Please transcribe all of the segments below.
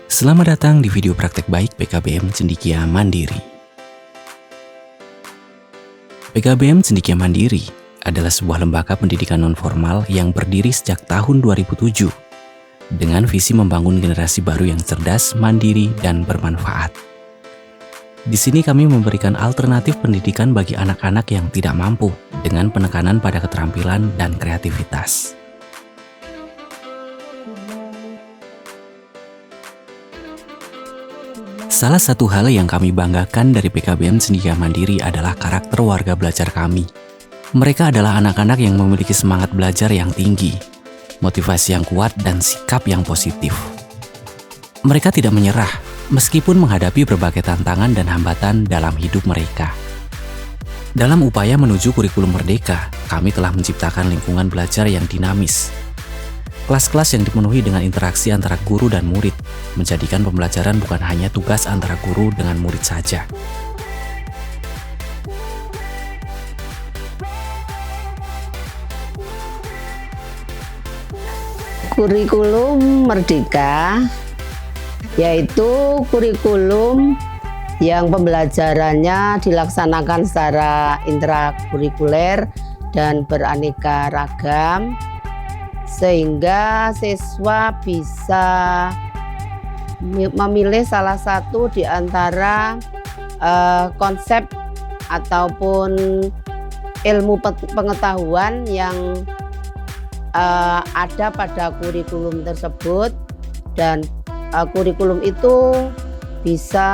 Selamat datang di video praktek baik PKBM Cendikia Mandiri. PKBM Cendikia Mandiri adalah sebuah lembaga pendidikan non-formal yang berdiri sejak tahun 2007 dengan visi membangun generasi baru yang cerdas, mandiri, dan bermanfaat. Di sini kami memberikan alternatif pendidikan bagi anak-anak yang tidak mampu dengan penekanan pada keterampilan dan kreativitas. Salah satu hal yang kami banggakan dari PKBM Cendikia Mandiri adalah karakter warga belajar kami. Mereka adalah anak-anak yang memiliki semangat belajar yang tinggi, motivasi yang kuat, dan sikap yang positif. Mereka tidak menyerah, meskipun menghadapi berbagai tantangan dan hambatan dalam hidup mereka. Dalam upaya menuju kurikulum merdeka, kami telah menciptakan lingkungan belajar yang dinamis. Kelas-kelas yang dipenuhi dengan interaksi antara guru dan murid, menjadikan pembelajaran bukan hanya tugas antara guru dengan murid saja. Kurikulum Merdeka yaitu kurikulum yang pembelajarannya dilaksanakan secara intrakurikuler dan beraneka ragam, sehingga siswa bisa memilih salah satu di antara konsep ataupun ilmu pengetahuan yang ada pada kurikulum tersebut, dan kurikulum itu bisa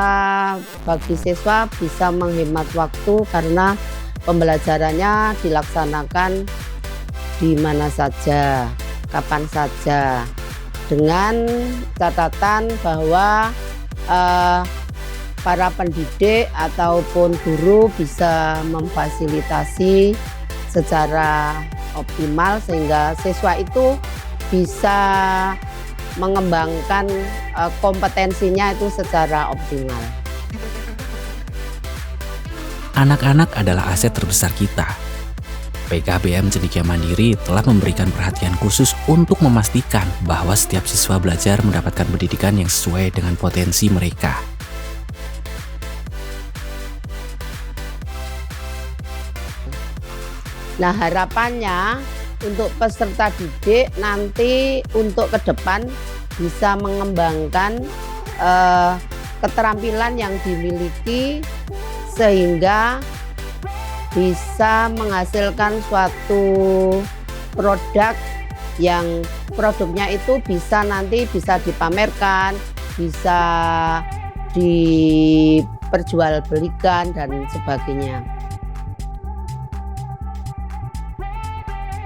bagi siswa bisa menghemat waktu karena pembelajarannya dilaksanakan di mana saja, kapan saja, dengan catatan bahwa para pendidik ataupun guru bisa memfasilitasi secara optimal sehingga siswa itu bisa mengembangkan kompetensinya itu secara optimal. Anak-anak adalah aset terbesar kita. PKBM Cendikia Mandiri telah memberikan perhatian khusus untuk memastikan bahwa setiap siswa belajar mendapatkan pendidikan yang sesuai dengan potensi mereka. Nah, harapannya untuk peserta didik nanti untuk ke depan bisa mengembangkan keterampilan yang dimiliki sehingga bisa menghasilkan suatu produk yang produknya itu bisa nanti bisa dipamerkan, bisa diperjualbelikan dan sebagainya.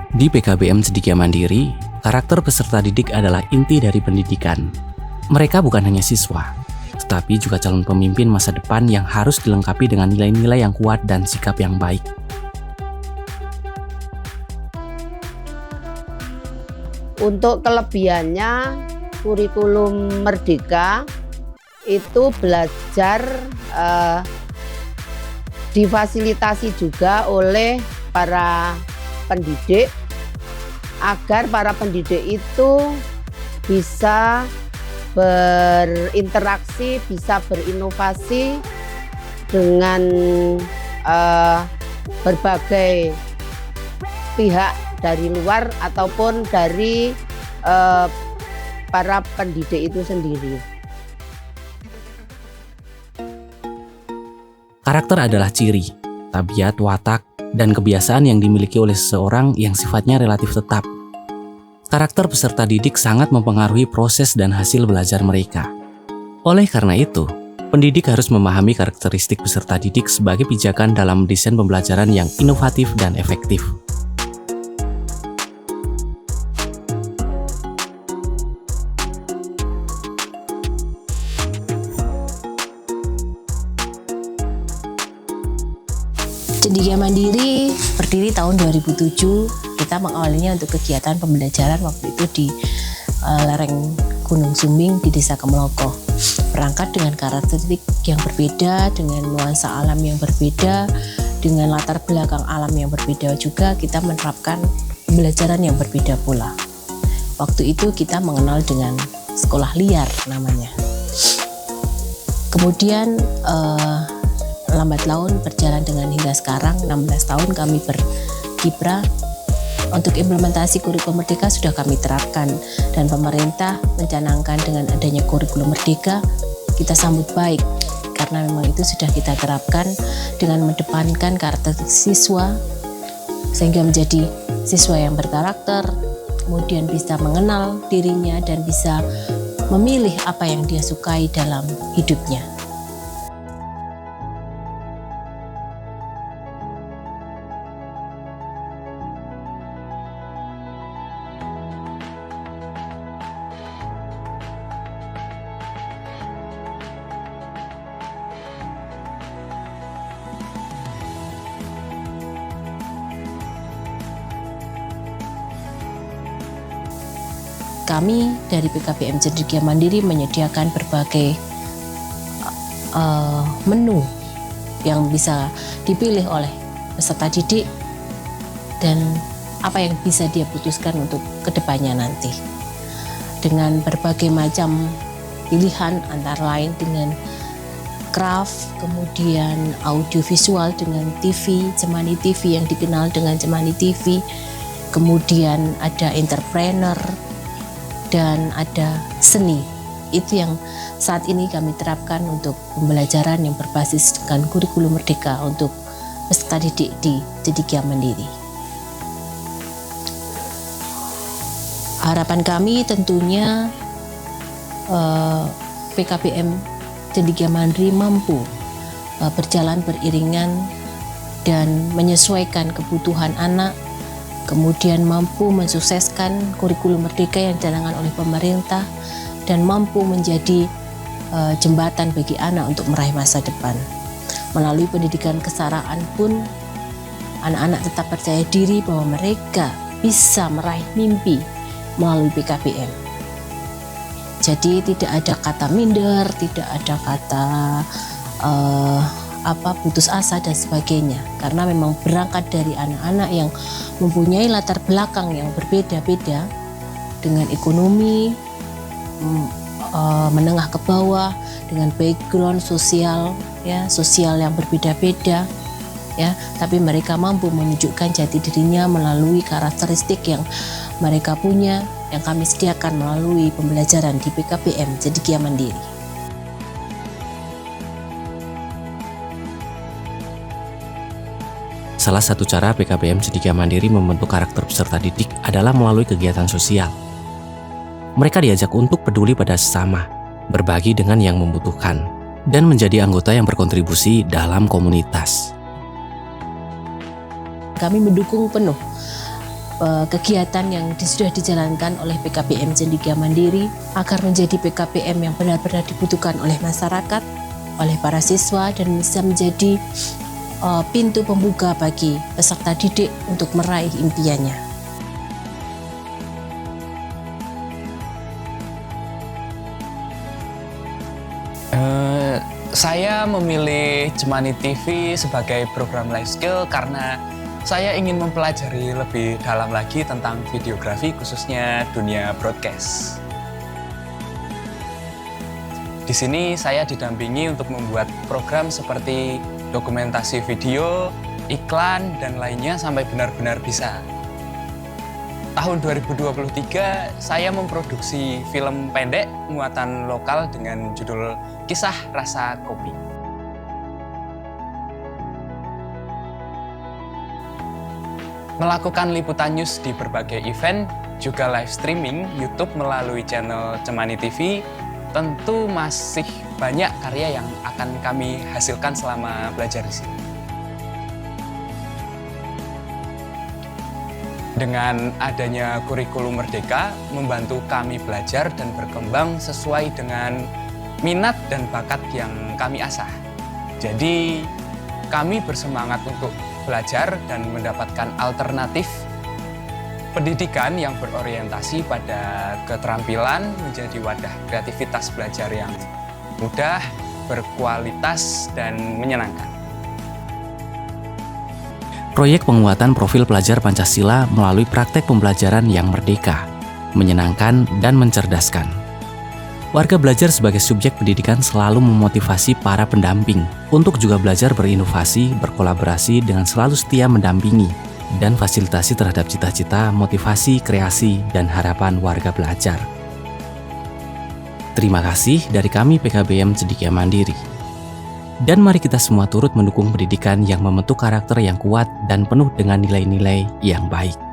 Di PKBM Cendikia Mandiri, karakter peserta didik adalah inti dari pendidikan. Mereka bukan hanya siswa, tetapi juga calon pemimpin masa depan yang harus dilengkapi dengan nilai-nilai yang kuat dan sikap yang baik. Untuk kelebihannya, kurikulum Merdeka itu belajar difasilitasi juga oleh para pendidik agar para pendidik itu bisa berinteraksi, bisa berinovasi dengan berbagai pihak dari luar ataupun dari para pendidik itu sendiri. Karakter adalah ciri, tabiat, watak, dan kebiasaan yang dimiliki oleh seseorang yang sifatnya relatif tetap. Karakter peserta didik sangat mempengaruhi proses dan hasil belajar mereka. Oleh karena itu, pendidik harus memahami karakteristik peserta didik sebagai pijakan dalam desain pembelajaran yang inovatif dan efektif. Cendikia Mandiri berdiri tahun 2007. Kita mengawalinya untuk kegiatan pembelajaran waktu itu di lereng Gunung Sumbing di Desa Kemelokoh. Berangkat dengan karakteristik yang berbeda, dengan nuansa alam yang berbeda, dengan latar belakang alam yang berbeda juga, kita menerapkan pembelajaran yang berbeda pula. Waktu itu kita mengenal dengan sekolah liar namanya. Kemudian lambat laun berjalan dengan hingga sekarang 16 tahun kami berkiprah. Untuk implementasi kurikulum merdeka sudah kami terapkan dan pemerintah mencanangkan dengan adanya kurikulum merdeka, kita sambut baik karena memang itu sudah kita terapkan dengan mendepankan karakter siswa sehingga menjadi siswa yang berkarakter, kemudian bisa mengenal dirinya dan bisa memilih apa yang dia sukai dalam hidupnya. Kami dari PKBM Cendekia Mandiri menyediakan berbagai menu yang bisa dipilih oleh peserta didik dan apa yang bisa dia putuskan untuk kedepannya nanti. Dengan berbagai macam pilihan antara lain dengan craft, kemudian audiovisual dengan TV, Cemani TV yang dikenal dengan Cemani TV, kemudian ada entrepreneur, dan ada seni. Itu yang saat ini kami terapkan untuk pembelajaran yang berbasis dengan kurikulum merdeka untuk peserta didik di Cendekia Mandiri. Harapan kami tentunya PKBM Cendekia Mandiri mampu berjalan beriringan dan menyesuaikan kebutuhan anak, kemudian mampu mensukseskan kurikulum merdeka yang dicanangkan oleh pemerintah dan mampu menjadi jembatan bagi anak untuk meraih masa depan. Melalui pendidikan kesetaraan pun anak-anak tetap percaya diri bahwa mereka bisa meraih mimpi melalui PKBM. Jadi tidak ada kata minder, tidak ada kata putus asa dan sebagainya, karena memang berangkat dari anak-anak yang mempunyai latar belakang yang berbeda-beda dengan ekonomi menengah ke bawah, dengan background sosial yang berbeda-beda tapi mereka mampu menunjukkan jati dirinya melalui karakteristik yang mereka punya yang kami sediakan melalui pembelajaran di PKBM Cendekia Mandiri. Salah satu cara PKBM Cendekia Mandiri membentuk karakter peserta didik adalah melalui kegiatan sosial. Mereka diajak untuk peduli pada sesama, berbagi dengan yang membutuhkan, dan menjadi anggota yang berkontribusi dalam komunitas. Kami mendukung penuh kegiatan yang sudah dijalankan oleh PKBM Cendekia Mandiri agar menjadi PKBM yang benar-benar dibutuhkan oleh masyarakat, oleh para siswa, dan bisa menjadi pintu pembuka bagi peserta didik untuk meraih impiannya. Saya memilih Cemani TV sebagai program life skill karena saya ingin mempelajari lebih dalam lagi tentang videografi, khususnya dunia broadcast. Di sini saya didampingi untuk membuat program seperti dokumentasi video, iklan, dan lainnya sampai benar-benar bisa. Tahun 2023, saya memproduksi film pendek muatan lokal dengan judul Kisah Rasa Kopi. Melakukan liputan news di berbagai event, juga live streaming YouTube melalui channel Cemani TV, tentu masih banyak karya yang akan kami hasilkan selama belajar di sini. Dengan adanya kurikulum merdeka, membantu kami belajar dan berkembang sesuai dengan minat dan bakat yang kami asah. Jadi, kami bersemangat untuk belajar dan mendapatkan alternatif pendidikan yang berorientasi pada keterampilan menjadi wadah kreativitas belajar yang mudah, berkualitas, dan menyenangkan. Proyek penguatan profil pelajar Pancasila melalui praktek pembelajaran yang merdeka, menyenangkan, dan mencerdaskan. Warga Belajar sebagai subjek pendidikan selalu memotivasi para pendamping untuk juga belajar berinovasi, berkolaborasi dengan selalu setia mendampingi dan fasilitasi terhadap cita-cita, motivasi, kreasi, dan harapan warga belajar. Terima kasih dari kami PKBM Cendekia Mandiri. Dan mari kita semua turut mendukung pendidikan yang membentuk karakter yang kuat dan penuh dengan nilai-nilai yang baik.